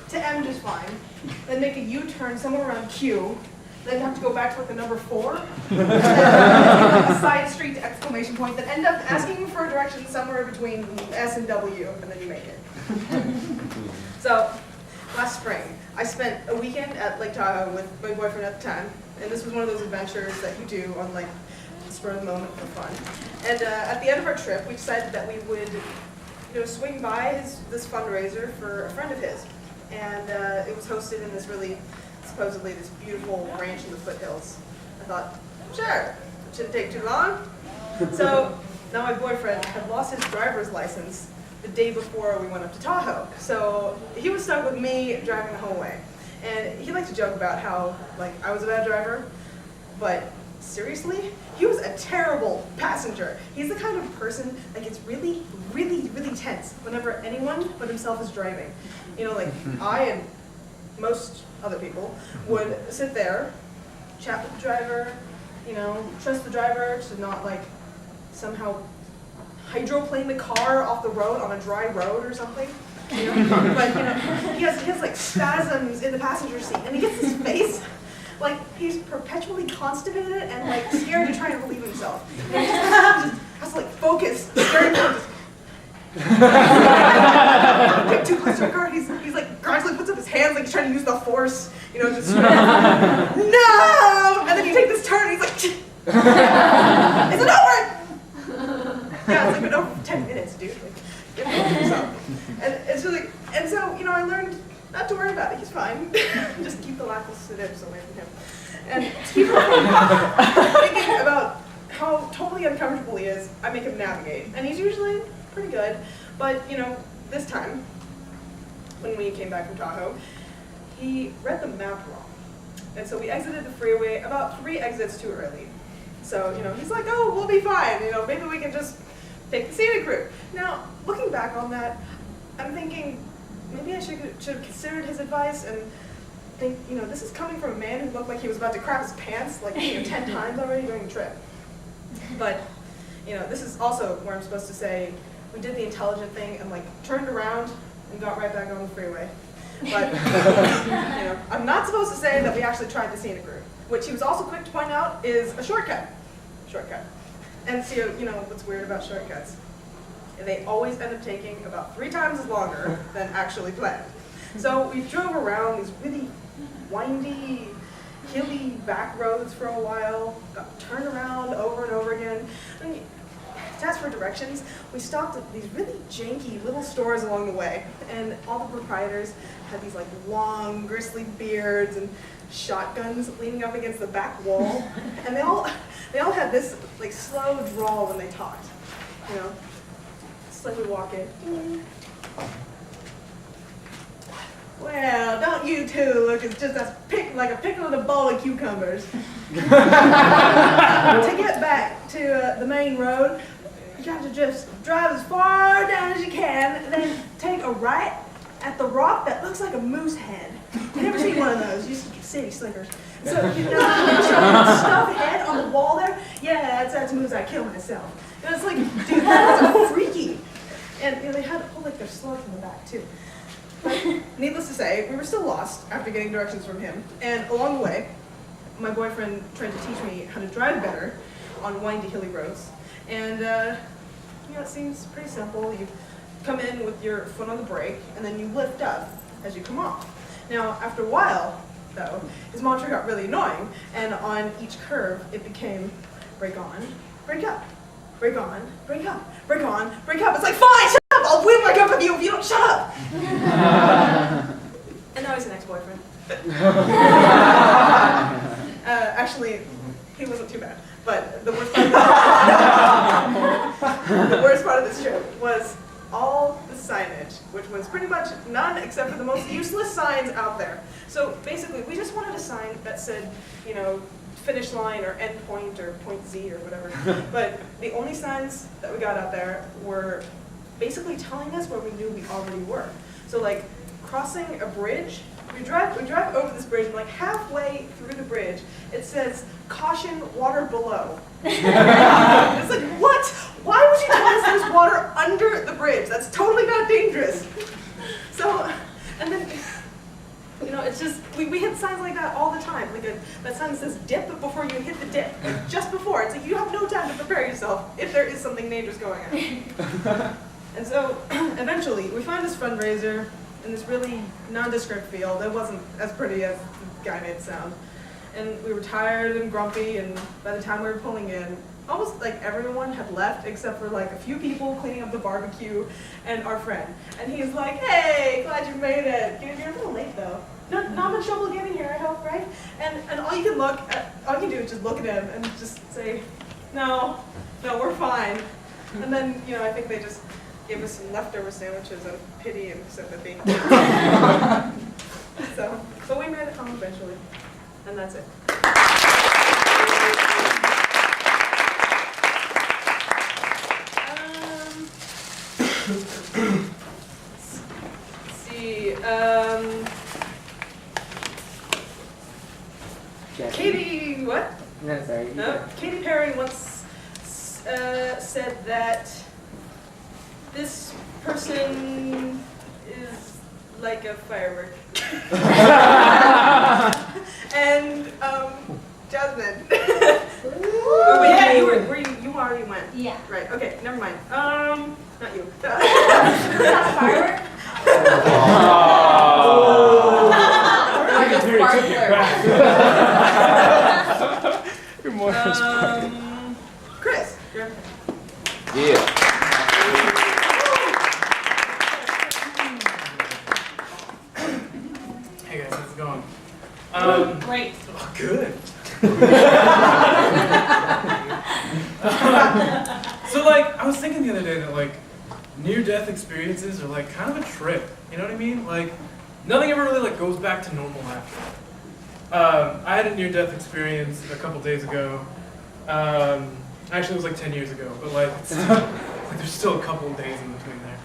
to M just fine, then make a U-turn somewhere around Q, then have to go back to like the number 4, and then like a side street to exclamation point, then end up asking you for a direction somewhere between S and W, and then you make it. So, last spring, I spent a weekend at Lake Tahoe with my boyfriend at the time, and this was one of those adventures that you do on like the spur of the moment for fun. And at the end of our trip, we decided that we would, swing by this fundraiser for a friend of his, and it was hosted in this really, supposedly this beautiful ranch in the foothills. I thought, sure, it shouldn't take too long. So now my boyfriend had lost his driver's license the day before we went up to Tahoe. So he was stuck with me driving the whole way. And he liked to joke about how, like, I was a bad driver, but seriously, he was a terrible passenger. He's the kind of person that gets really, really, really tense whenever anyone but himself is driving. Like I and most other people would sit there, chat with the driver, trust the driver to not like somehow hydroplane the car off the road on a dry road or something. But he has like spasms in the passenger seat, and he gets his face like he's perpetually constipated and like scared to try and relieve himself. And he just has to like focus, very focused. Get too close to the car. He's like gradually puts up his hands like he's trying to use the force, just no. And then you take this turn, and he's like, is it over? Yeah, it's like been over 10 minutes, dude. Like, get rid of yourself. And it's really, and so I learned not to worry about it. He's fine. Just keep the laxatives away from him. And to keep him from thinking about how totally uncomfortable he is, I make him navigate, and he's usually pretty good. But this time, when we came back from Tahoe, he read the map wrong. And so we exited the freeway about 3 exits too early. So, he's like, oh, we'll be fine. Maybe we can just take the scenic route. Now, looking back on that, I'm thinking maybe I should have considered his advice and think, this is coming from a man who looked like he was about to crap his pants like 10 times already during the trip. But, this is also where I'm supposed to say we did the intelligent thing and like turned around and got right back on the freeway. But, I'm not supposed to say that we actually tried the scenic route, which he was also quick to point out is a shortcut. And so, what's weird about shortcuts? They always end up taking about 3 times as longer than actually planned. So we drove around these really windy, hilly back roads for a while, got turned around over and over again. And to ask for directions, we stopped at these really janky little stores along the way, and all the proprietors had these like long, gristly beards and shotguns leaning up against the back wall, and they all had this like slow drawl when they talked, slowly walk in. Well, don't you two look as just like a pickle in a bowl of cucumbers. To get back to the main road, you got to just drive as far down as you can, then take a right at the rock that looks like a moose head. You never seen one of those? You just city slickers. So the stuffed head on the wall there. Yeah, that's moose I killed myself. And it's like, dude, that was freaky. And they had to pull like their slugs in the back too. But needless to say, we were still lost after getting directions from him. And along the way, my boyfriend tried to teach me how to drive better on windy, hilly roads. And it seems pretty simple. You come in with your foot on the brake, and then you lift up as you come off. Now, after a while, though, his mantra got really annoying, and on each curve, it became brake on, brake up, brake on, brake up, brake on, brake up. It's like, fine, shut up! I'll wheel back up with you if you don't shut up! And now he's an ex-boyfriend. Actually, he wasn't too bad. But the worst part of this trip was all the signage, which was pretty much none except for the most useless signs out there. So basically, we just wanted a sign that said, finish line or end point or point Z or whatever. But the only signs that we got out there were basically telling us where we knew we already were. So like crossing a bridge, we drive over this bridge, and like halfway through the bridge, it says, caution, water below. It's like, what? Why would you tell us there's water under the bridge? That's totally not dangerous. So, and then You know, it's just, we hit signs like that all the time. Like that sign that says dip before you hit the dip. Like just before. It's like you have no time to prepare yourself if there is something dangerous going on. And so, eventually, we found this fundraiser in this really nondescript field. It wasn't as pretty as the guy made it sound. And we were tired and grumpy, and by the time we were pulling in, almost like everyone had left except for like a few people cleaning up the barbecue and our friend. And he's like, hey, glad you made it. You're a little late though. Not much trouble getting here, I hope, right? And all you can do is just look at him and just say, no, we're fine. And then, you know, I think they just gave us some leftover sandwiches out of pity and sympathy. So we made it home eventually. And that's it. Let's see. Katy, what? No, sorry. No, Katy Perry once said that this person is like a firework. And Jasmine. Oh wait, yeah, you already went. Yeah. Right. Okay. Never mind. Not you. Not a firework? Like a sparkler. Good morning. Chris. Yeah. Hey guys, how's it going? Great. Oh, good. So like, I was thinking the other day that like, near-death experiences are like kind of a trip. You know what I mean? Like, nothing ever really like goes back to normal after. I had a near-death experience a couple days ago. Actually, it was like 10 years ago, but like, it's still, like there's still a couple of days in between there.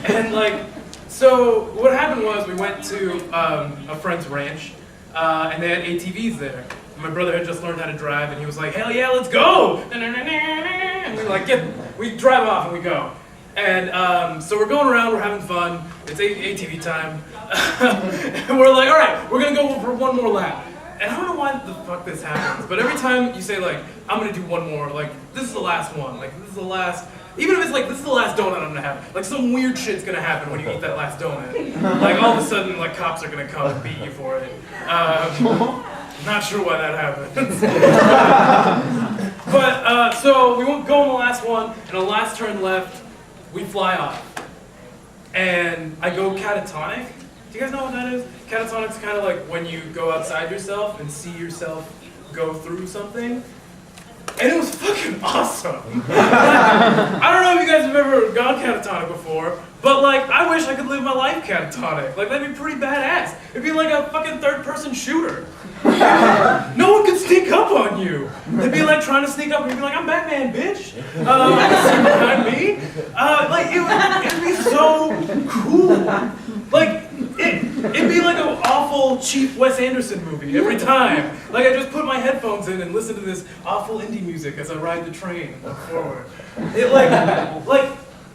And like, so what happened was we went to a friend's ranch, and they had ATVs there. And my brother had just learned how to drive, and he was like, "Hell yeah, let's go!" And we drive off and we go. And so we're going around, we're having fun. It's ATV time, and we're like, "All right, we're gonna go for one more lap." And I don't know why the fuck this happens, but every time you say like, "I'm gonna do one more," like this is the last one, like this is the last. Even if it's like, this is the last donut I'm gonna have, like some weird shit's gonna happen when you eat that last donut. Like all of a sudden, like cops are gonna come and beat you for it. Not sure why that happens. But, so we won't go on the last one, and the last turn left, we fly off. And I go catatonic. Do you guys know what that is? Catatonic's kind of like when you go outside yourself and see yourself go through something. And it was fucking awesome. I don't know if you guys have ever gone catatonic before, but like, I wish I could live my life catatonic. Like, that'd be pretty badass. It'd be like a fucking third-person shooter. No one could sneak up on you. They'd be like trying to sneak up and you'd be like, "I'm Batman, bitch. I can see behind me." Like, it'd be so cool. Like, it'd be like an awful, cheap Wes Anderson movie every time. Like, I just put my headphones in and listen to this awful indie music as I ride the train forward. It like,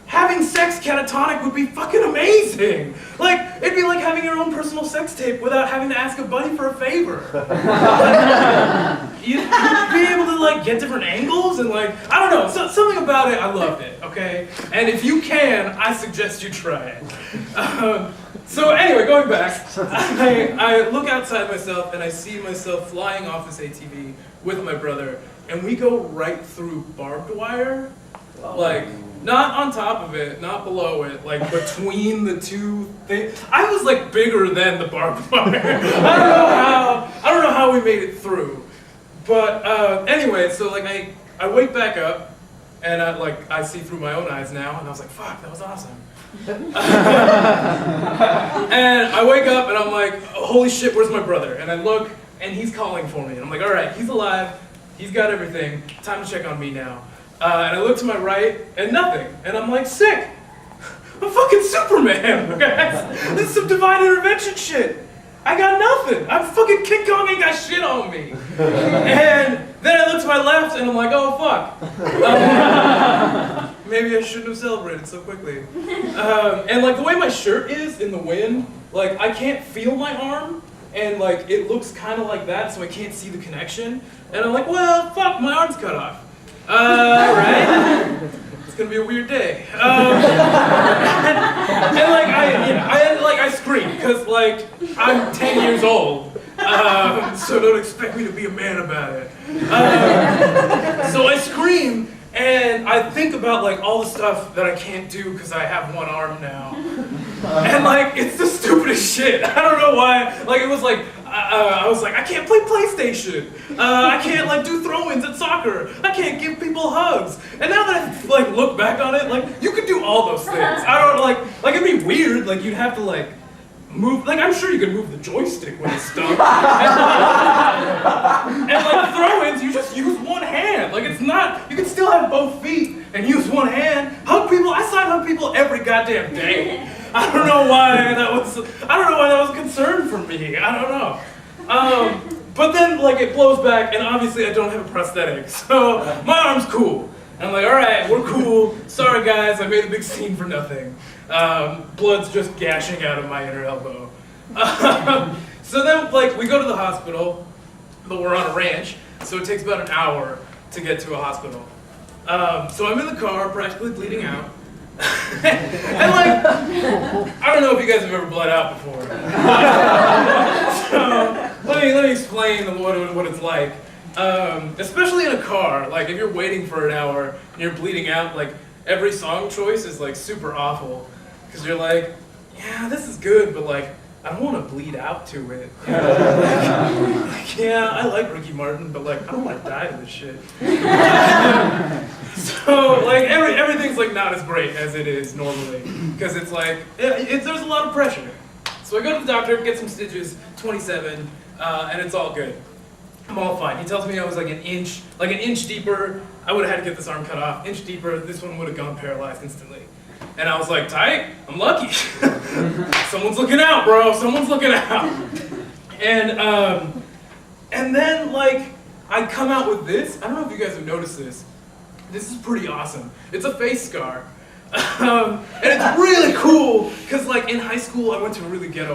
having sex catatonic would be fucking amazing. Like, it'd be like having your own personal sex tape without having to ask a buddy for a favor. You'd be able to like get different angles and like, I don't know, something about it, I loved it, okay? And if you can, I suggest you try it. So anyway, going back, I look outside myself and I see myself flying off this ATV with my brother, and we go right through barbed wire, like, not on top of it, not below it, like between the two things. I was like bigger than the barbed wire. I don't know how we made it through. But anyway, so like I wake back up and I see through my own eyes now, and I was like, fuck, that was awesome. And I wake up and I'm like, holy shit, where's my brother? And I look and he's calling for me. And I'm like, all right, he's alive, he's got everything, time to check on me now. And I look to my right, and nothing. And I'm like, sick! I'm fucking Superman, guys! This is some divine intervention shit! I got nothing. I'm fucking King Kong ain't got shit on me. And then I look to my left and I'm like, oh fuck. Maybe I shouldn't have celebrated so quickly. And like the way my shirt is in the wind, like I can't feel my arm, and like it looks kind of like that, so I can't see the connection. And I'm like, well, fuck, my arm's cut off. Right? It's gonna be a weird day. And like I scream because like I'm 10 years old, so don't expect me to be a man about it. So I scream. And I think about like all the stuff that I can't do because I have one arm now. And like, it's the stupidest shit. I don't know why. Like, it was like, I was like, I can't play PlayStation. I can't like do throw-ins at soccer. I can't give people hugs. And now that I like look back on it, like you could do all those things. I don't like it'd be weird. Like you'd have to like move, like I'm sure you could move the joystick when it's stuck. And like throw-ins, you just use one hand. Like it's not, you can still have both feet and use one hand. Hug people, I side hug people every goddamn day. I don't know why that was a concern for me. I don't know. But then like it blows back and obviously I don't have a prosthetic. So my arm's cool. And I'm like, all right, we're cool. Sorry guys, I made a big scene for nothing. Blood's just gashing out of my inner elbow. So then, like, we go to the hospital, but we're on a ranch, so it takes about an hour to get to a hospital. So I'm in the car, practically bleeding out. And like, I don't know if you guys have ever bled out before. So let me explain what it's like. Especially in a car, like if you're waiting for an hour and you're bleeding out, like every song choice is like super awful. Because you're like, yeah, this is good, but like, I don't want to bleed out to it. You know? Like, yeah, I like Ricky Martin, but like, I don't want to die to this shit. So like, everything's like not as great as it is normally. Because it's like, there's a lot of pressure. So I go to the doctor, get some stitches, 27, and it's all good. I'm all fine. He tells me I was like an inch deeper. I would have had to get this arm cut off. Inch deeper, this one would have gone paralyzed instantly. And I was like, tight, I'm lucky. Someone's looking out, bro, someone's looking out. And then like, I come out with this. I don't know if you guys have noticed this. This is pretty awesome. It's a face scar. And it's really cool, because like in high school, I went to a really ghetto